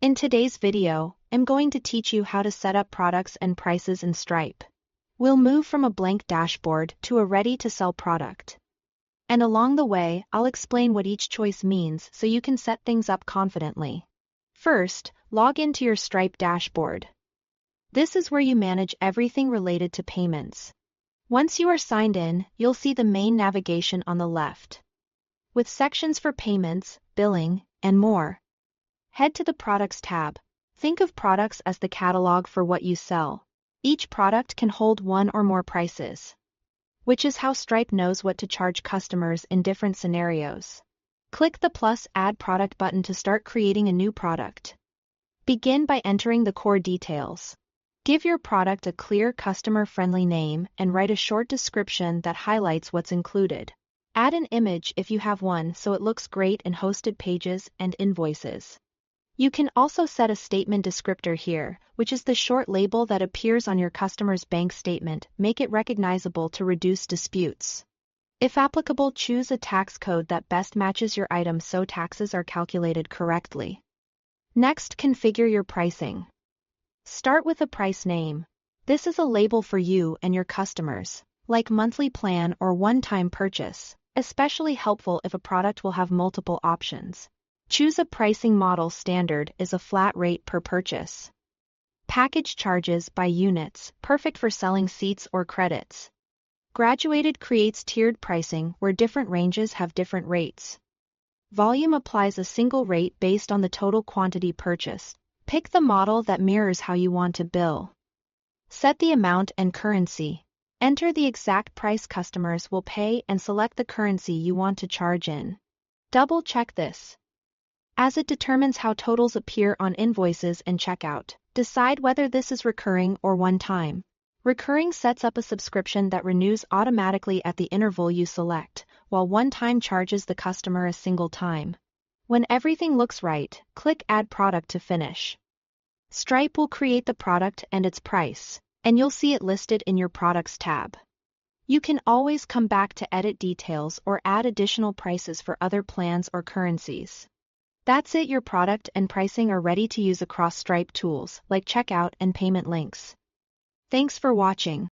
In today's video, I'm going to teach you how to set up products and prices in Stripe. We'll move from a blank dashboard to a ready-to-sell product. And along the way, I'll explain what each choice means so you can set things up confidently. First, log into your Stripe dashboard. This is where you manage everything related to payments. Once you are signed in, you'll see the main navigation on the left, with sections for payments, billing, and more. Head to the Products tab. Think of products as the catalog for what you sell. Each product can hold one or more prices, which is how Stripe knows what to charge customers in different scenarios. Click the plus Add Product button to start creating a new product. Begin by entering the core details. Give your product a clear, customer-friendly name and write a short description that highlights what's included. Add an image if you have one so it looks great in hosted pages and invoices. You can also set a statement descriptor here, which is the short label that appears on your customer's bank statement. Make it recognizable to reduce disputes. If applicable, choose a tax code that best matches your item so taxes are calculated correctly. Next, configure your pricing. Start with a price name. This is a label for you and your customers, like monthly plan or one-time purchase, especially helpful if a product will have multiple options. Choose a pricing model. Standard is a flat rate per purchase. Package charges by units, perfect for selling seats or credits. Graduated creates tiered pricing where different ranges have different rates. Volume applies a single rate based on the total quantity purchased. Pick the model that mirrors how you want to bill. Set the amount and currency. Enter the exact price customers will pay and select the currency you want to charge in. Double check this, as it determines how totals appear on invoices and checkout. Decide whether this is recurring or one-time. Recurring sets up a subscription that renews automatically at the interval you select, while one-time charges the customer a single time. When everything looks right, click Add Product to finish. Stripe will create the product and its price, and you'll see it listed in your Products tab. You can always come back to edit details or add additional prices for other plans or currencies. That's it. Your product and pricing are ready to use across Stripe tools like checkout and payment links. Thanks for watching.